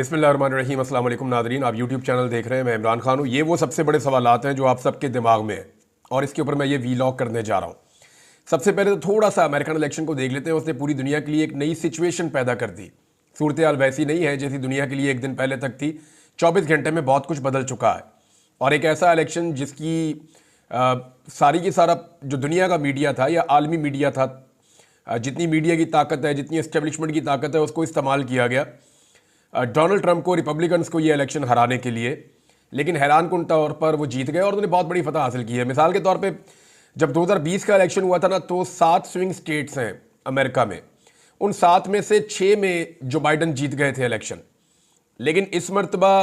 बिस्मिल्लाहिर्रहमानिर्रहीम। अस्सलाम वालेकुम नाज़रीन, आप यूट्यूब चैनल देख रहे हैं। मैं इमरान खान हूँ। ये वो सबसे बड़े सवालात हैं जो आप सबके दिमाग में हैं और इसके ऊपर मैं ये वीलॉग करने जा रहा हूँ। सबसे पहले तो थोड़ा सा अमेरिकन इलेक्शन को देख लेते हैं। उसने पूरी दुनिया के लिए एक नई सिचुएशन पैदा कर दी। सूरत हाल वैसी नहीं है जैसी दुनिया के लिए एक दिन पहले तक थी। 24 घंटे में बहुत कुछ बदल चुका है और एक ऐसा इलेक्शन जिसकी सारी की सारा जो दुनिया का मीडिया था या आलमी मीडिया था, जितनी मीडिया की ताकत है, जितनी एस्टेब्लिशमेंट की ताकत है, उसको इस्तेमाल किया गया डोनाल्ड ट्रंप को, रिपब्लिकन्स को, ये इलेक्शन हराने के लिए। लेकिन हैरान कुन तौर पर वो जीत गए और उन्होंने बहुत बड़ी फतह हासिल की है। मिसाल के तौर पे जब 2020 का इलेक्शन हुआ था ना, तो 7 स्विंग स्टेट्स हैं अमेरिका में। उन 7 में से 6 में जो बाइडन जीत गए थे इलेक्शन। लेकिन इस मरतबा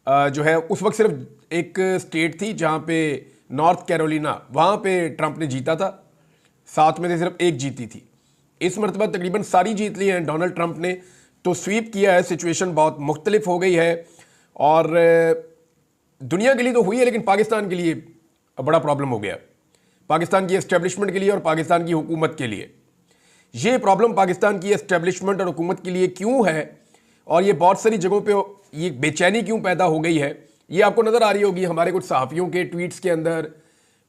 जो है, उस वक्त सिर्फ एक स्टेट थी जहाँ पे नॉर्थ कैरोलिना, वहाँ पे ट्रंप ने जीता था। 7 में से सिर्फ एक जीती थी। इस मरतबा तकरीबन सारी जीत ली हैं डोनाल्ड ट्रंप ने, तो स्वीप किया है। सिचुएशन बहुत मुख्तलिफ हो गई है और दुनिया के लिए तो हुई है, लेकिन पाकिस्तान के लिए बड़ा प्रॉब्लम हो गया। पाकिस्तान की एस्टेब्लिशमेंट के लिए और पाकिस्तान की हुकूमत के लिए। ये प्रॉब्लम पाकिस्तान की एस्टेब्लिशमेंट और हुकूमत के लिए क्यों है और ये बहुत सारी जगहों पे ये बेचैनी क्यों पैदा हो गई है, ये आपको नज़र आ रही होगी हमारे कुछ सहाफ़ियों के ट्वीट्स के अंदर,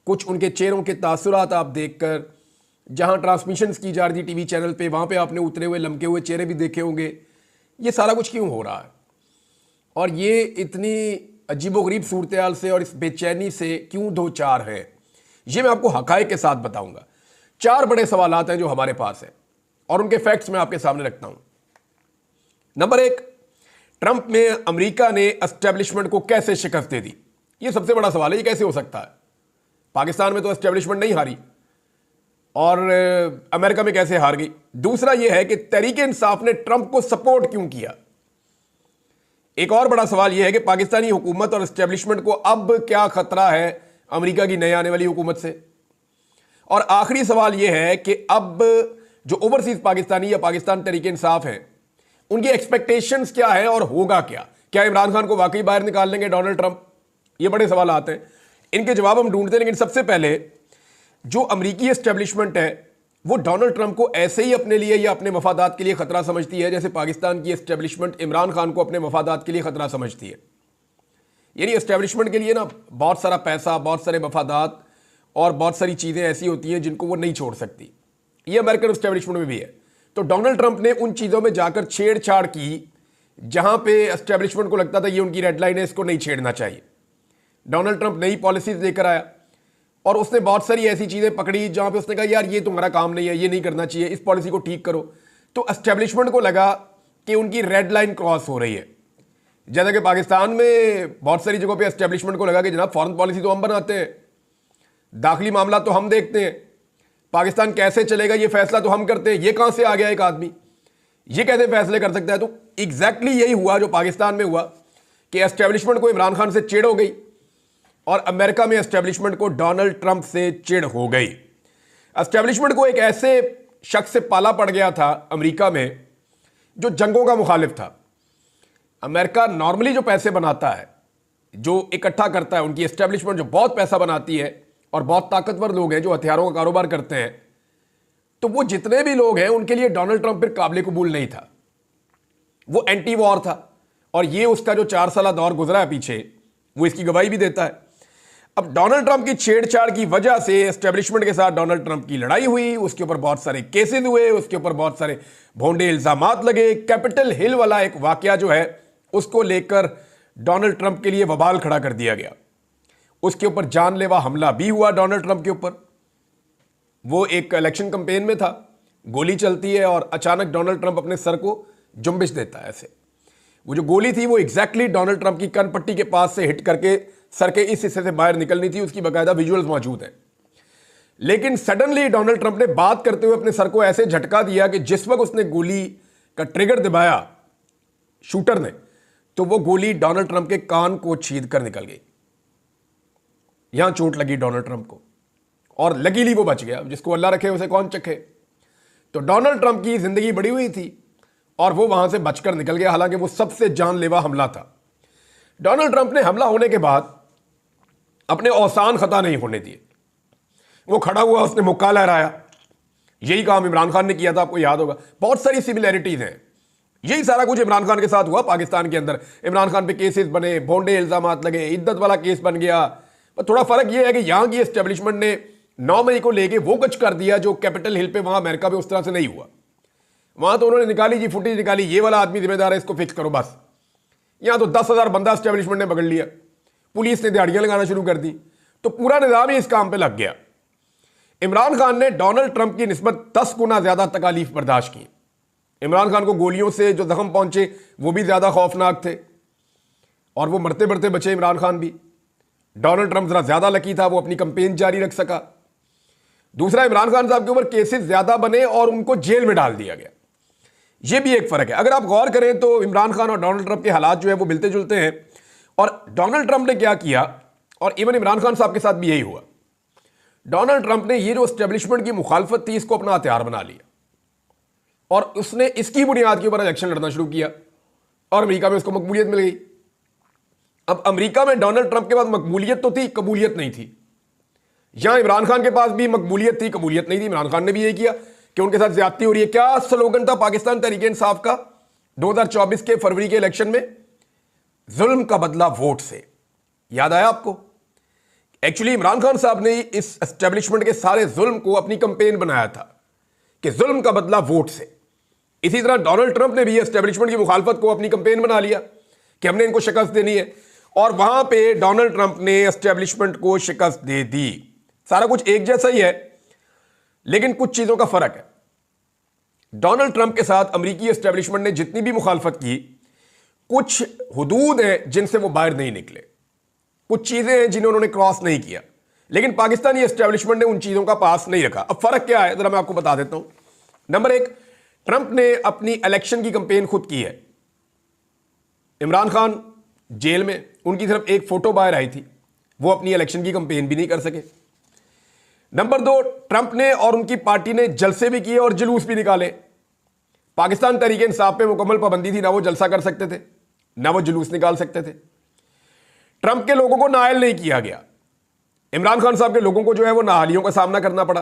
कुछ उनके चेहरों के तासुरात आप देखकर। जहां ट्रांसमिशंस की जा रही थी टीवी चैनल पे, वहां पे आपने उतरे हुए लमके हुए चेहरे भी देखे होंगे। ये सारा कुछ क्यों हो रहा है और ये इतनी अजीबोगरीब सूरत हाल से और इस बेचैनी से क्यों दो चार है, ये मैं आपको हकायक के साथ बताऊंगा। 4 बड़े सवालात हैं जो हमारे पास हैं और उनके फैक्ट्स मैं आपके सामने रखता हूं। नंबर 1, ट्रंप ने, अमेरिका ने एस्टेब्लिशमेंट को कैसे शिकस्त दे दी? ये सबसे बड़ा सवाल है। ये कैसे हो सकता है? पाकिस्तान में तो एस्टेब्लिशमेंट नहीं हारी और अमेरिका में कैसे हार गई? दूसरा यह है कि तहरीक-ए-इंसाफ ने ट्रंप को सपोर्ट क्यों किया? एक और बड़ा सवाल यह है कि पाकिस्तानी हुकूमत और एस्टेब्लिशमेंट को अब क्या खतरा है अमेरिका की नई आने वाली हुकूमत से? और आखिरी सवाल यह है कि अब जो ओवरसीज पाकिस्तानी या पाकिस्तान तहरीक-ए-इंसाफ है, उनकी एक्सपेक्टेशंस क्या है और होगा क्या? क्या इमरान खान को वाकई बाहर निकाल लेंगे डोनाल्ड ट्रंप? ये बड़े सवाल आते हैं, इनके जवाब हम ढूंढते हैं। लेकिन सबसे पहले जो अमरीकी एस्टेब्लिशमेंट है वो डोनाल्ड ट्रंप को ऐसे ही अपने लिए या अपने मफादात के लिए खतरा समझती है जैसे पाकिस्तान की एस्टेब्लिशमेंट इमरान खान को अपने मफादात के लिए खतरा समझती है। यानी एस्टेब्लिशमेंट के लिए ना बहुत सारा पैसा, बहुत सारे मफादात और बहुत सारी चीज़ें ऐसी होती हैं जिनको वो नहीं छोड़ सकती। ये अमेरिकन एस्टेब्लिशमेंट में भी है। तो डोनाल्ड ट्रंप ने उन चीज़ों में जाकर छेड़छाड़ की जहां पे एस्टेब्लिशमेंट को लगता था ये उनकी रेड लाइन है, इसको नहीं छेड़ना चाहिए। डोनाल्ड ट्रंप नई पॉलिसीज लेकर आया और उसने बहुत सारी ऐसी चीज़ें पकड़ी जहां पे उसने कहा यार ये तुम्हारा काम नहीं है, ये नहीं करना चाहिए, इस पॉलिसी को ठीक करो। तो एस्टेब्लिशमेंट को लगा कि उनकी रेड लाइन क्रॉस हो रही है। जैसा कि पाकिस्तान में बहुत सारी जगहों पे एस्टेब्लिशमेंट को लगा कि जनाब फॉरेन पॉलिसी तो हम बनाते हैं, दाखिली मामला तो हम देखते हैं, पाकिस्तान कैसे चलेगा ये फैसला तो हम करते हैं, ये कहां से आ गया एक आदमी, ये कैसे फैसले कर सकता है? तो एग्जैक्टली यही हुआ जो पाकिस्तान में हुआ कि एस्टेब्लिशमेंट को इमरान खान से चिढ़ हो गई और अमेरिका में एस्टेब्लिशमेंट को डोनाल्ड ट्रंप से चिढ़ हो गई। एस्टेब्लिशमेंट को एक ऐसे शख्स से पाला पड़ गया था अमेरिका में जो जंगों का मुखालिफ था। अमेरिका नॉर्मली जो पैसे बनाता है, जो इकट्ठा करता है, उनकी एस्टेब्लिशमेंट जो बहुत पैसा बनाती है और बहुत ताकतवर लोग हैं जो हथियारों का कारोबार करते हैं, तो वो जितने भी लोग हैं उनके लिए डोनाल्ड ट्रंप फिर काबिल कबूल नहीं था। वो एंटी वॉर था और ये उसका जो 4 साल दौर गुजरा है पीछे, वो इसकी गवाही भी देता है। अब डोनाल्ड ट्रंप की छेड़छाड़ की वजह से एस्टेब्लिशमेंट के साथ डोनाल्ड ट्रंप की लड़ाई हुई, उसके ऊपर बहुत सारे केसेस हुए, उसके ऊपर बहुत सारे भोंडे इल्जामात लगे। कैपिटल हिल वाला एक वाकया जो है उसको लेकर डोनाल्ड ट्रंप के लिए वबाल खड़ा कर दिया गया। उसके ऊपर जानलेवा हमला भी हुआ डोनाल्ड ट्रंप के ऊपर। वो एक इलेक्शन कैंपेन में था, गोली चलती है और अचानक डोनाल्ड ट्रंप अपने सर को जुम्बिश देता है ऐसे। वो जो गोली थी वो एग्जैक्टली डोनाल्ड ट्रंप की कनपट्टी के पास से हिट करके सर के इस हिस्से से बाहर निकलनी थी। उसकी बाकायदा विजुअल्स मौजूद हैं। लेकिन सडनली डोनाल्ड ट्रंप ने बात करते हुए अपने सर को ऐसे झटका दिया कि जिस वक्त उसने गोली का ट्रिगर दबाया शूटर ने, तो वो गोली डोनाल्ड ट्रंप के कान को छीद कर निकल गई। यहां चोट लगी डोनाल्ड ट्रंप को और लकीली वो बच गया। जिसको अल्लाह रखे उसे कौन चखे। तो डोनाल्ड ट्रंप की जिंदगी बड़ी हुई थी और वो वहां से बचकर निकल गया, हालांकि वो सबसे जानलेवा हमला था। डोनाल्ड ट्रंप ने हमला होने के बाद अपने औसान खता नहीं होने दिए। वो खड़ा हुआ, उसने मुक्का लहराया। यही काम इमरान खान ने किया था, आपको याद होगा। बहुत सारी सिमिलैरिटीज हैं यही सारा कुछ इमरान खान के साथ हुआ पाकिस्तान के अंदर। इमरान खान पे केसेस बने, भोंडे इल्जामात लगे, इद्दत वाला केस बन गया। पर थोड़ा फर्क यह है कि यहां की एस्टेब्लिशमेंट ने 9 मई को लेके वो कुछ कर दिया जो कैपिटल हिल पे वहां अमेरिका पे उस तरह से नहीं हुआ। वहां तो उन्होंने निकाली जी, फुटेज निकाली, ये वाला आदमी जिम्मेदार है, इसको फिक्स करो बस। यहां तो 10,000 बंदा एस्टेब्लिशमेंट ने पकड़ लिया, पुलिस ने दिहाड़ियां लगाना शुरू कर दी, तो पूरा निजाम ही इस काम पे लग गया। इमरान खान ने डोनाल्ड ट्रंप की निस्बत 10 गुना ज्यादा तकालीफ बर्दाश्त की। इमरान खान को गोलियों से जो जख्म पहुंचे वो भी ज्यादा खौफनाक थे, और वो मरते मरते बचे इमरान खान भी। डोनाल्ड ट्रंप जरा ज्यादा लकी था, वो अपनी कंपेन जारी रख सका। दूसरा, इमरान खान साहब के ऊपर केसेस ज्यादा बने और उनको जेल में डाल दिया गया। यह भी एक फर्क है। अगर आप गौर करें तो इमरान खान और डोनाल्ड ट्रंप के हालात जो है वो मिलते जुलते हैं। और डोनाल्ड ट्रंप ने क्या किया, और इवन इमरान खान साहब के साथ भी यही हुआ, डोनाल्ड ट्रंप ने ये जो एस्टेब्लिशमेंट की मुखालफत थी इसको अपना हथियार बना लिया, और उसने इसकी बुनियाद के ऊपर इलेक्शन लड़ना शुरू किया, और अमेरिका में उसको मकबूलियत मिल गई। अब अमेरिका में डोनाल्ड ट्रंप के पास मकबूलियत तो थी, कबूलियत नहीं थी। यहां इमरान खान के पास भी मकबूलियत थी, कबूलियत नहीं थी। इमरान खान ने भी यही किया कि उनके साथ ज्यादती हो रही है। क्या स्लोगन था पाकिस्तान तहरीक इंसाफ का 2024 के फरवरी के इलेक्शन में? जुल्म का बदला वोट से। याद आया आपको? एक्चुअली इमरान खान साहब ने इस एस्टेब्लिशमेंट के सारे जुल्म को अपनी कंपेन बनाया था कि जुल्म का बदला वोट से। इसी तरह डोनाल्ड ट्रंप ने भी एस्टेब्लिशमेंट की मुखालफत को अपनी कंपेन बना लिया कि हमने इनको शिकस्त देनी है, और वहां पे डोनाल्ड ट्रंप ने एस्टेब्लिशमेंट को शिकस्त दे दी। सारा कुछ एक जैसा ही है, लेकिन कुछ चीजों का फर्क है। डोनाल्ड ट्रंप के साथ अमेरिकी एस्टेब्लिशमेंट ने जितनी भी मुखालफत की, कुछ हुदूद हैं जिनसे वो बाहर नहीं निकले, कुछ चीजें हैं जिन्हें उन्होंने क्रॉस नहीं किया, लेकिन पाकिस्तानी एस्टेब्लिशमेंट ने उन चीजों का पास नहीं रखा। अब फर्क क्या है, जरा मैं आपको बता देता हूं। नंबर 1, ट्रंप ने अपनी इलेक्शन की कंपेन खुद की है। इमरान खान जेल में, उनकी सिर्फ एक फोटो बाहर आई थी, वो अपनी इलेक्शन की कंपेन भी नहीं कर सके। नंबर 2, ट्रंप ने और उनकी पार्टी ने जलसे भी किए और जुलूस भी निकाले। पाकिस्तान तहरीक इंसाफ पे मुकम्मल पाबंदी थी, ना वो जलसा कर सकते थे, ना वो जुलूस निकाल सकते थे। ट्रंप के लोगों को नाअहल नहीं किया गया। इमरान खान साहब के लोगों को जो है वो नाअहलियों का सामना करना पड़ा।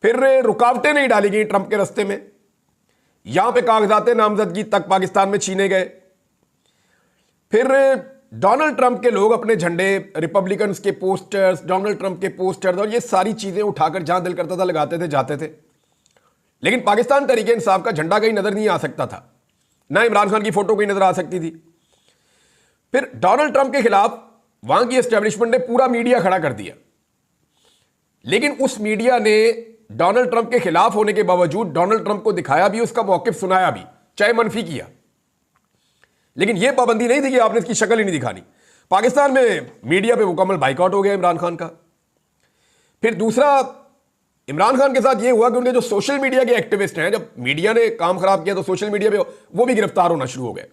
फिर रुकावटें नहीं डाली गई ट्रंप के रस्ते में। यहां पे कागजात नामजदगी तक पाकिस्तान में छीने गए। फिर डोनाल्ड ट्रंप के लोग अपने झंडे, रिपब्लिकन्स के पोस्टर्स, डोनाल्ड ट्रंप के पोस्टर्स और ये सारी चीजें उठाकर जहां दिल करता था लगाते थे, जाते थे। लेकिन पाकिस्तान तहरीक इंसाफ का झंडा कहीं नजर नहीं आ सकता था, ना इमरान खान की फोटो कहीं नजर आ सकती थी। फिर डोनाल्ड ट्रंप के खिलाफ वहां की एस्टेब्लिशमेंट ने पूरा मीडिया खड़ा कर दिया, लेकिन उस मीडिया ने डोनाल्ड ट्रंप के खिलाफ होने के बावजूद डोनाल्ड ट्रंप को दिखाया भी, उसका मौकिफ सुनाया भी, चाहे मनफी किया। लेकिन यह पाबंदी नहीं थी कि आपने इसकी शक्ल ही नहीं दिखानी। पाकिस्तान में मीडिया पे मुकम्मल बाइकआउट हो गया इमरान खान का। फिर दूसरा, इमरान खान के साथ यह हुआ कि उनके जो सोशल मीडिया के एक्टिविस्ट हैं, जब मीडिया ने काम खराब किया तो सोशल मीडिया पे वो भी गिरफ्तार होना शुरू हो गए।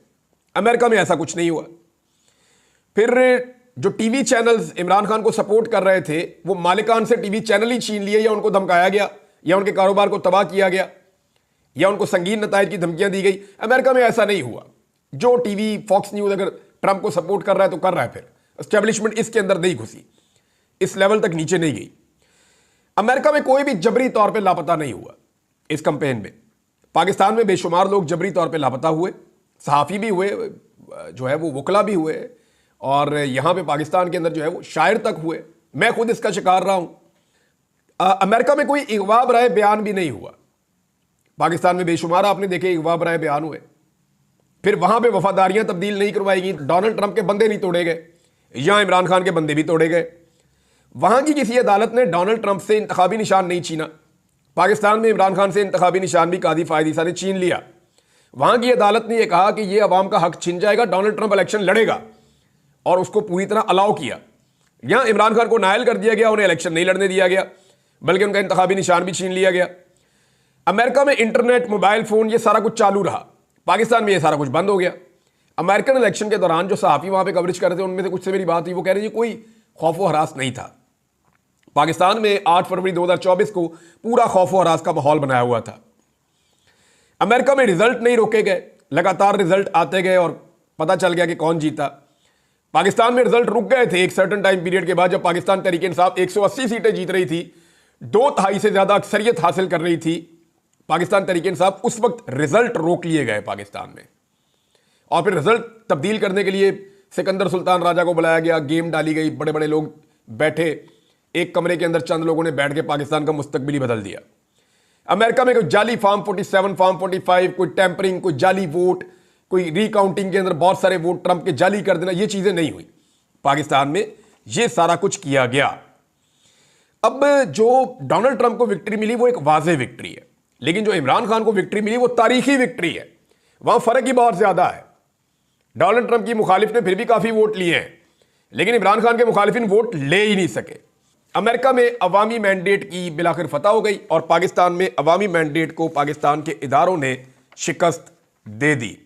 अमेरिका में ऐसा कुछ नहीं हुआ। फिर जो टीवी चैनल्स इमरान खान को सपोर्ट कर रहे थे, वो मालिकान से टीवी चैनल ही छीन लिए, या उनको धमकाया गया, या उनके कारोबार को तबाह किया गया, या उनको संगीन नतायज की धमकियां दी गई। अमेरिका में ऐसा नहीं हुआ। जो टीवी फॉक्स न्यूज अगर ट्रंप को सपोर्ट कर रहा है तो कर रहा है, फिर एस्टेब्लिशमेंट इसके अंदर नहीं घुसी, इस लेवल तक नीचे नहीं गई। अमेरिका में कोई भी जबरी तौर पे लापता नहीं हुआ इस कैंपेन में। पाकिस्तान में बेशुमार लोग जबरी तौर पे लापता हुए, सहाफ़ी भी हुए, जो है वो वकला भी हुए, और यहां पे पाकिस्तान के अंदर जो है वो शायर तक हुए। मैं खुद इसका शिकार रहा हूं। अमेरिका में कोई अगवा बराए बयान भी नहीं हुआ। पाकिस्तान में बेशुमार आपने देखे अगवा बराए बयान हुए। फिर वहां पे वफादारियां तब्दील नहीं करवाई गई, डोनाल्ड ट्रंप के बंदे नहीं तोड़े गए, यहां इमरान खान के बंदे भी तोड़े गए। वहां की किसी अदालत ने डोनाल्ड ट्रंप से इंतखाबी निशान नहीं छीना। पाकिस्तान में इमरान खान से इंतखाबी निशान भी कादी फायद ईसा ने छीन लिया। वहां की अदालत ने यह कहा कि यह अवाम का हक छीन जाएगा, डोनाल्ड ट्रंप इलेक्शन लड़ेगा, और उसको पूरी तरह अलाउ किया। यहां इमरान खान को नायल कर दिया गया, उन्हें इलेक्शन नहीं लड़ने दिया गया, बल्कि उनका इंतखाबी निशान भी छीन लिया गया। अमेरिका में इंटरनेट, मोबाइल फोन, ये सारा कुछ चालू रहा। पाकिस्तान में ये सारा कुछ बंद हो गया। अमेरिकन इलेक्शन के दौरान जो सहाफ़ी वहां पे कवरेज कर रहे थे, उनमें से कुछ से मेरी बात हुई, वो कह रहे थे कोई खौफ व हरास नहीं था। पाकिस्तान में 8 फरवरी 2024 को पूरा खौफ व हरास का माहौल बनाया हुआ था। अमेरिका में रिजल्ट नहीं रोके गए, लगातार रिजल्ट आते गए और पता चल गया कि कौन जीता। पाकिस्तान में रिजल्ट रुक गए थे एक सर्टेन टाइम पीरियड के बाद, जब पाकिस्तान तहरीक इंसाफ 180 सीटें जीत रही थी, 2/3 से ज्यादा अक्सरियत हासिल कर रही थी, पाकिस्तान तहरीक इंसाफ, उस वक्त रिजल्ट रोक लिए गए पाकिस्तान में, और फिर रिजल्ट तब्दील करने के लिए सिकंदर सुल्तान राजा को बुलाया गया, गेम डाली गई, बड़े बड़े लोग बैठे, एक कमरे के अंदर चंद लोगों ने बैठ के पाकिस्तान का मुस्तकबिल ही बदल दिया। अमेरिका में कोई जाली फॉर्म 47, फॉर्म 45, कोई टेम्परिंग, कोई जाली वोट, कोई रिकाउंटिंग के अंदर बहुत सारे वोट ट्रंप के जाली कर देना, ये चीजें नहीं हुई। पाकिस्तान में ये सारा कुछ किया गया। अब जो डोनाल्ड ट्रंप को विक्ट्री मिली वो एक वाज़ेह विक्ट्री है, लेकिन जो इमरान खान को विक्ट्री मिली वो तारीखी विक्ट्री है। वहां फर्क ही बहुत ज्यादा है। डोनाल्ड ट्रंप की मुखालिफ ने फिर भी काफी वोट लिए हैं, लेकिन इमरान खान के मुखालिफिन वोट ले ही नहीं सके। अमेरिका में अवामी मैंडेट की बिलाखिर फतह हो गई और पाकिस्तान में अवामी मैंडेट को पाकिस्तान के इदारों ने शिकस्त दे दी।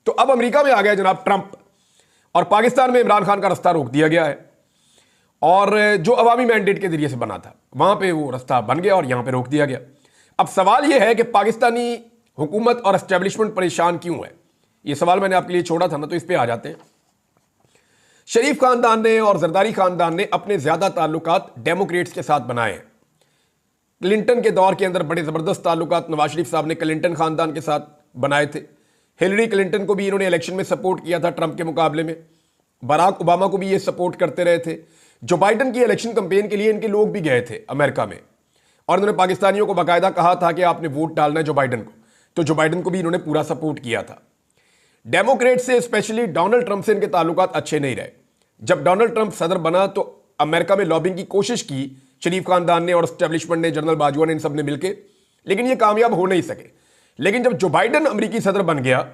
तो अब अमेरिका में आ गया जनाब ट्रंप, और पाकिस्तान में इमरान खान का रास्ता रोक दिया गया है, और जो अवामी मैंडेट के जरिए से बना था वहां पे वो रास्ता बन गया और यहां पे रोक दिया गया। अब सवाल यह है कि पाकिस्तानी हुकूमत और एस्टेब्लिशमेंट परेशान क्यों है? ये सवाल मैंने आपके लिए छोड़ा था ना, तो इस पे आ जाते हैं। शरीफ खानदान ने और जरदारी खानदान ने अपने ज्यादा ताल्लुकात डेमोक्रेट्स के साथ बनाए हैं। क्लिंटन के दौर के अंदर बड़े जबरदस्त ताल्लुकात नवाज शरीफ साहब ने क्लिंटन खानदान के साथ बनाए थे। हिलरी क्लिंटन को भी इन्होंने इलेक्शन में सपोर्ट किया था ट्रंप के मुकाबले में। बराक ओबामा को भी ये सपोर्ट करते रहे थे। जो बाइडन की इलेक्शन कैंपेन के लिए इनके लोग भी गए थे अमेरिका में, और इन्होंने पाकिस्तानियों को बाकायदा कहा था कि आपने वोट डालना है जो बाइडन को, तो जो बाइडन को भी इन्होंने पूरा सपोर्ट किया था। डेमोक्रेट से, स्पेशली डोनाल्ड ट्रंप से इनके ताल्लुकात अच्छे नहीं रहे। जब डोनाल्ड ट्रंप सदर बना तो अमेरिका में लॉबिंग की कोशिश की शरीफ खानदान ने और एस्टेब्लिशमेंट ने, जनरल बाजवा ने, इन सब ने मिलकर, लेकिन ये कामयाब हो नहीं सके। लेकिन जब जो बाइडन अमेरिकी सदर बन गया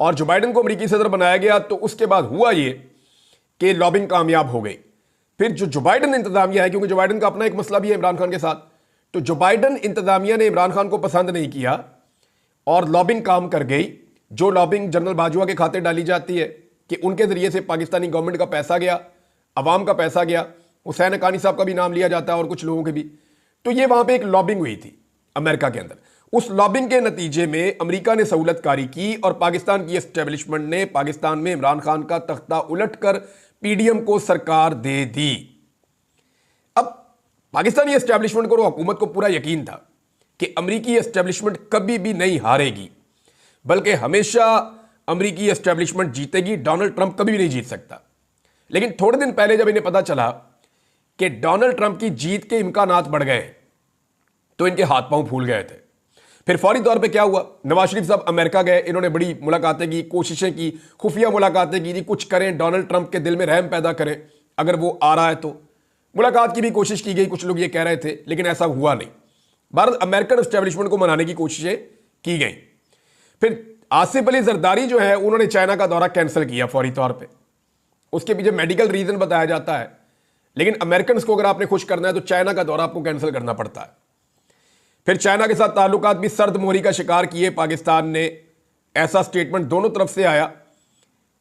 और जो बाइडन को अमेरिकी सदर बनाया गया, तो उसके बाद हुआ ये कि लॉबिंग कामयाब हो गई। फिर जो बाइडन इंतजामिया है, क्योंकि जो बाइडन का अपना एक मसला भी है इमरान खान के साथ, तो जो बाइडन इंतजामिया ने इमरान खान को पसंद नहीं किया और लॉबिंग काम कर गई। जो लॉबिंग जनरल बाजवा के खाते डाली जाती है कि उनके जरिए से पाकिस्तानी गवर्नमेंट का पैसा गया, अवाम का पैसा गया, हुसैन हक्कानी साहब का भी नाम लिया जाता है और कुछ लोगों के भी, तो ये वहां पे एक लॉबिंग हुई थी अमेरिका के अंदर। उस लॉबिंग के नतीजे में अमेरिका ने सहूलतकारी की और पाकिस्तान की एस्टेब्लिशमेंट ने पाकिस्तान में इमरान खान का तख्ता उलटकर पीडीएम को सरकार दे दी। अब पाकिस्तानी एस्टेब्लिशमेंट को और हुकूमत को पूरा यकीन था कि अमेरिकी एस्टेब्लिशमेंट कभी भी नहीं हारेगी, बल्कि हमेशा अमेरिकी एस्टेब्लिशमेंट जीतेगी, डोनाल्ड ट्रंप कभी भी नहीं जीत सकता। लेकिन थोड़े दिन पहले जब इन्हें पता चला कि डोनाल्ड ट्रंप की जीत के इम्कानात बढ़ गए, तो इनके हाथ पांव फूल गए थे। फिर फौरी तौर पे क्या हुआ, नवाज शरीफ साहब अमेरिका गए, इन्होंने बड़ी मुलाकातें की, कोशिशें की, खुफिया मुलाकातें की, कुछ करें, डोनाल्ड ट्रंप के दिल में रहम पैदा करें, अगर वो आ रहा है तो। मुलाकात की भी कोशिश की गई, कुछ लोग ये कह रहे थे, लेकिन ऐसा हुआ नहीं। भारत अमेरिकन एस्टेब्लिशमेंट को मनाने की कोशिशें की गई। फिर आसिफ अली जरदारी जो है, उन्होंने चाइना का दौरा कैंसिल किया फौरी तौर पर। उसके पीछे मेडिकल रीजन बताया जाता है, लेकिन अमेरिकन को अगर आपने खुश करना है तो चाइना का दौरा आपको कैंसिल करना पड़ता है। फिर चाइना के साथ ताल्लुकात भी सर्द मोहरी का शिकार किए पाकिस्तान ने। ऐसा स्टेटमेंट दोनों तरफ से आया,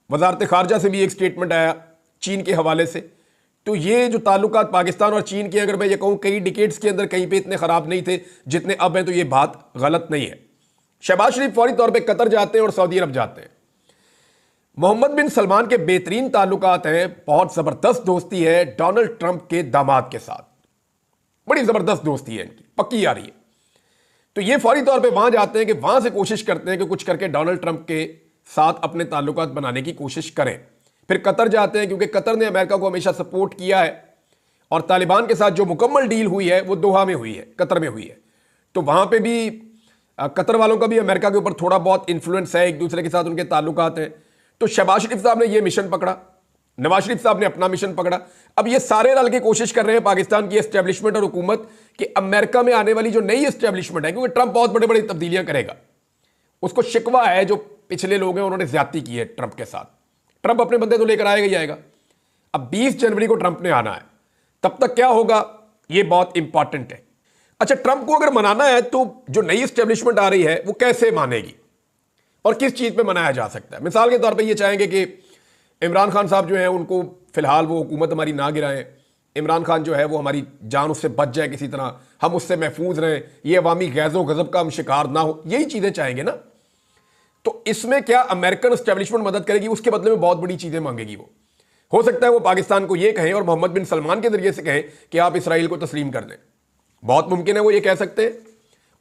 वजारत खारजा से भी एक स्टेटमेंट आया चीन के हवाले से। तो ये जो ताल्लुकात पाकिस्तान और चीन के, अगर मैं ये कहूँ कई डिकेड्स के अंदर कहीं पे इतने खराब नहीं थे जितने अब हैं, तो ये बात गलत नहीं है। शहबाज शरीफ फौरी तौर पर कतर जाते हैं और सऊदी अरब जाते हैं। मोहम्मद बिन सलमान के बेहतरीन ताल्लुकात हैं, बहुत जबरदस्त दोस्ती है डोनाल्ड ट्रंप के दामाद के साथ, बड़ी जबरदस्त दोस्ती है इनकी, पक्की आ रही है। तो ये फौरी तौर पे वहां जाते हैं कि वहां से कोशिश करते हैं कि कुछ करके डोनाल्ड ट्रंप के साथ अपने ताल्लुकात बनाने की कोशिश करें। फिर कतर जाते हैं, क्योंकि कतर ने अमेरिका को हमेशा सपोर्ट किया है, और तालिबान के साथ जो मुकम्मल डील हुई है वो दोहा में हुई है, कतर में हुई है। तो वहां पे भी कतर वालों का भी अमेरिका के ऊपर थोड़ा बहुत इन्फ्लुएंस है, एक दूसरे के साथ उनके ताल्लुकात हैं। तो शहबाज शरीफ साहब ने ये मिशन पकड़ा, नवाज शरीफ साहब ने अपना मिशन पकड़ा। अब ये सारे रल के कोशिश कर रहे हैं पाकिस्तान की एस्टेब्लिशमेंट और हुकूमत कि अमेरिका में आने वाली जो नई एस्टेब्लिशमेंट है, क्योंकि ट्रंप बहुत बड़ी बड़ी तब्दीलियां करेगा, उसको शिकवा है जो पिछले लोग हैं उन्होंने ज्यादती की है ट्रंप के साथ। ट्रंप अपने बंदे तो लेकर आएगा ही आएगा। अब 20 जनवरी को ट्रंप ने आना है, तब तक क्या होगा ये बहुत इंपॉर्टेंट है। अच्छा, ट्रंप को अगर मनाना है तो जो नई एस्टेब्लिशमेंट आ रही है वो कैसे मानेगी और किस चीज पे मनाया जा सकता है? मिसाल के तौर पे ये चाहेंगे कि इमरान खान साहब जो है उनको फिलहाल वो हुकूमत हमारी ना गिराएं, इमरान खान जो है वो हमारी जान उससे बच जाए किसी तरह, हम उससे महफूज रहें, ये अवामी गैज़ो गज़ब का हम शिकार ना हो, यही चीजें चाहेंगे ना। तो इसमें क्या अमेरिकन एस्टेब्लिशमेंट मदद करेगी? उसके बदले में बहुत बड़ी चीजें मांगेगी वो। हो सकता है वो पाकिस्तान को ये कहें और मोहम्मद बिन सलमान के जरिए से कहें कि आप इसराइल को तस्लीम कर दें, बहुत मुमकिन है वो ये कह सकते हैं।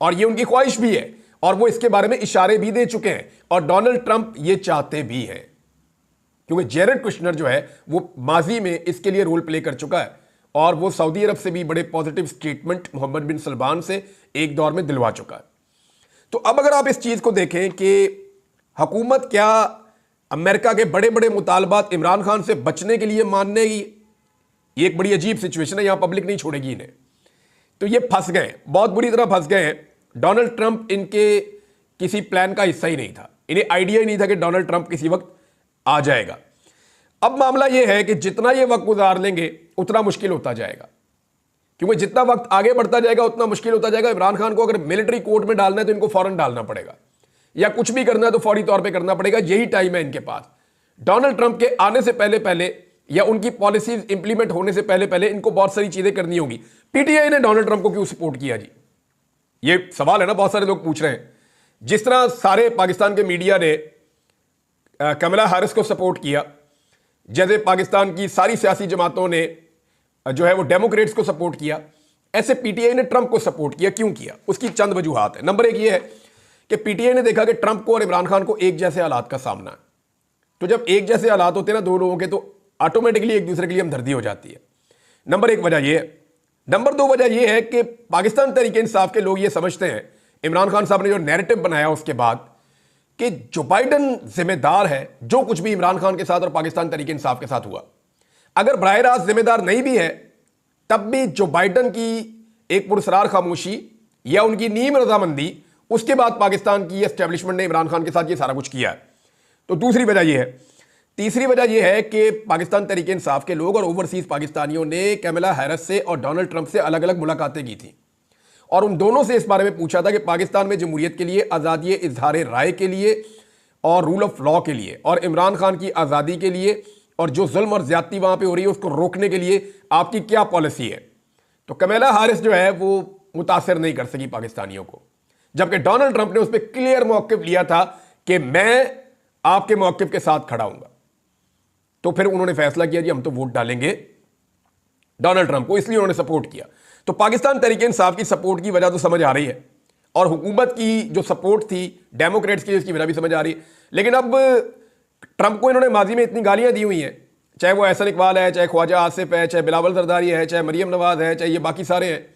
और ये उनकी ख्वाहिश भी है और वो इसके बारे में इशारे भी दे चुके हैं और डोनाल्ड ट्रंप ये चाहते भी हैं, क्योंकि जेरेड कुश्नर जो है वो माजी में इसके लिए रोल प्ले कर चुका है और वो सऊदी अरब से भी बड़े पॉजिटिव स्टेटमेंट मोहम्मद बिन सलमान से एक दौर में दिलवा चुका है। तो अब अगर आप इस चीज को देखें कि हुकूमत क्या अमेरिका के बड़े बड़े मुतालबात इमरान खान से बचने के लिए मानेगी, ये एक बड़ी अजीब सिचुएशन है, यहां पब्लिक नहीं छोड़ेगी इन्हें। तो ये फंस गए, बहुत बुरी तरह फंस गए हैं। डोनाल्ड ट्रंप इनके किसी प्लान का हिस्सा ही नहीं था, इन्हें आइडिया ही नहीं था कि डोनाल्ड ट्रंप किसी वक्त आ जाएगा। अब मामला यह है कि जितना ये वक्त गुजार लेंगे उतना मुश्किल होता जाएगा, क्योंकि जितना वक्त आगे बढ़ता जाएगा उतना मुश्किल होता जाएगा। इमरान खान को अगर मिलिट्री कोर्ट में डालना है तो इनको फौरन डालना पड़ेगा, या कुछ भी करना है तो फौरी तौर पे करना पड़ेगा। यही टाइम है इनके पास। डोनाल्ड ट्रंप के आने से पहले पहले या उनकी पॉलिसीज इंप्लीमेंट होने से पहले पहले इनको बहुत सारी चीजें करनी होगी। पीटीआई ने डोनाल्ड ट्रंप को क्यों सपोर्ट किया जी, ये सवाल है ना, बहुत सारे लोग पूछ रहे हैं। जिस तरह सारे पाकिस्तान के मीडिया ने कमला हैरिस को सपोर्ट किया, जैसे पाकिस्तान की सारी सियासी जमातों ने जो है वो डेमोक्रेट्स को सपोर्ट किया, ऐसे पीटीआई ने ट्रंप को सपोर्ट किया। क्यों किया, उसकी चंद वजूहात है। नंबर एक ये है कि पीटीआई ने देखा कि ट्रंप को और इमरान खान को एक जैसे हालात का सामना है, तो जब एक जैसे हालात होते हैं ना दो लोगों के, तो ऑटोमेटिकली एक दूसरे के लिए हमदर्दी हो जाती है। नंबर एक वजह यह है। नंबर दो वजह यह है कि पाकिस्तान तहरीक इंसाफ के लोग ये समझते हैं, इमरान खान साहब ने जो नैरेटिव बनाया उसके बाद, कि जो बाइडन जिम्मेदार है जो कुछ भी इमरान खान के साथ और पाकिस्तान तहरीक इंसाफ के साथ हुआ। अगर बराह रास्त जिम्मेदार नहीं भी है तब भी जो बाइडन की एक पुरस्कार खामोशी या उनकी नीम रजामंदी, उसके बाद पाकिस्तान की एस्टेब्लिशमेंट ने इमरान खान के साथ ये सारा कुछ किया है। तो दूसरी वजह यह है। तीसरी वजह यह है कि पाकिस्तान तहरीक इंसाफ के लोग और ओवरसीज पाकिस्तानियों ने कमला हैरिस से और डोनाल्ड ट्रंप से अलग अलग मुलाकातें की थी और उन दोनों से इस बारे में पूछा था कि पाकिस्तान में जमहूरियत के लिए, आज़ादी इजहार राय के लिए और रूल ऑफ लॉ के लिए और इमरान खान की आज़ादी के लिए और जो जुल्म और ज्यादती वहां पे हो रही है उसको रोकने के लिए आपकी क्या पॉलिसी है। तो कमला हैरिस जो है वो मुतासर नहीं कर सकी पाकिस्तानियों को, जबकि डोनाल्ड ट्रंप ने उस पर क्लियर मौक़िफ़ लिया था कि मैं आपके मौक़िफ़ के साथ खड़ा हूंगा। तो फिर उन्होंने फैसला किया जी हम तो वोट डालेंगे डोनाल्ड ट्रंप को, इसलिए उन्होंने सपोर्ट किया। तो पाकिस्तान तहरीक इंसाफ की सपोर्ट की वजह तो समझ आ रही है और हुकूमत की जो सपोर्ट थी डेमोक्रेट्स की, उसकी वजह भी समझ आ रही है। लेकिन अब ट्रंप को इन्होंने माजी में इतनी गालियां दी हुई हैं, चाहे वो एहसन इकबाल है, चाहे ख्वाजा आसिफ है, चाहे बिलावल जरदारी है, चाहे मरियम नवाज है, चाहे ये बाकी सारे हैं,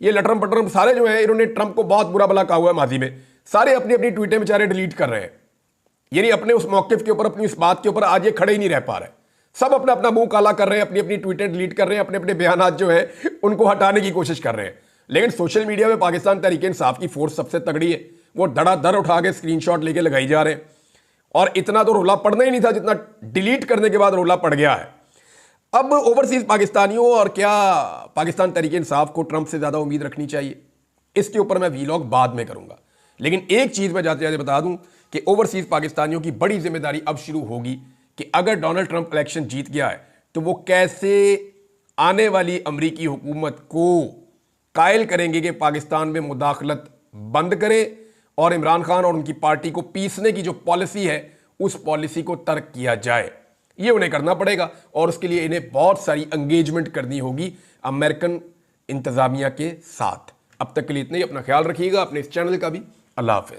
ये लटरम पटरम सारे जो हैं, इन्होंने ट्रंप को बहुत बुरा भला कहा हुआ है माजी में। सारे अपनी अपनी ट्वीटें बेचारे डिलीट कर रहे हैं, यानी अपने उस मौक़िफ़ के ऊपर, अपनी इस बात के ऊपर आज ये खड़े ही नहीं रह पा रहे। सब अपना अपना मुंह काला कर रहे हैं, अपनी अपनी ट्वीटें डिलीट कर रहे हैं, अपने अपने बयानात जो है उनको हटाने की कोशिश कर रहे हैं। लेकिन सोशल मीडिया में पाकिस्तान तहरीक इंसाफ की फोर्स सबसे तगड़ी है, वो धड़ाधड़ उठा के स्क्रीनशॉट लेके लगाई जा रहे हैं और इतना तो रोला पड़ना ही नहीं था जितना डिलीट करने के बाद रोला पड़ गया है। अब ओवरसीज पाकिस्तानियों और क्या पाकिस्तान तहरीक इंसाफ को ट्रंप से ज्यादा उम्मीद रखनी चाहिए, इसके ऊपर मैं वीलॉग बाद में करूंगा। लेकिन एक चीज मैं जाते जाते बता दूं कि ओवरसीज पाकिस्तानियों की बड़ी जिम्मेदारी अब शुरू होगी कि अगर डोनाल्ड ट्रंप इलेक्शन जीत गया है तो वो कैसे आने वाली अमरीकी हुकूमत को कायल करेंगे कि पाकिस्तान में मुदाखलत बंद करे और इमरान खान और उनकी पार्टी को पीसने की जो पॉलिसी है उस पॉलिसी को तर्क किया जाए। ये उन्हें करना पड़ेगा और उसके लिए इन्हें बहुत सारी एंगेजमेंट करनी होगी अमेरिकन इंतजामिया के साथ। अब तक के लिए इतना ही, अपना ख्याल रखिएगा, अपने इस चैनल का भी। अल्लाह हाफिज।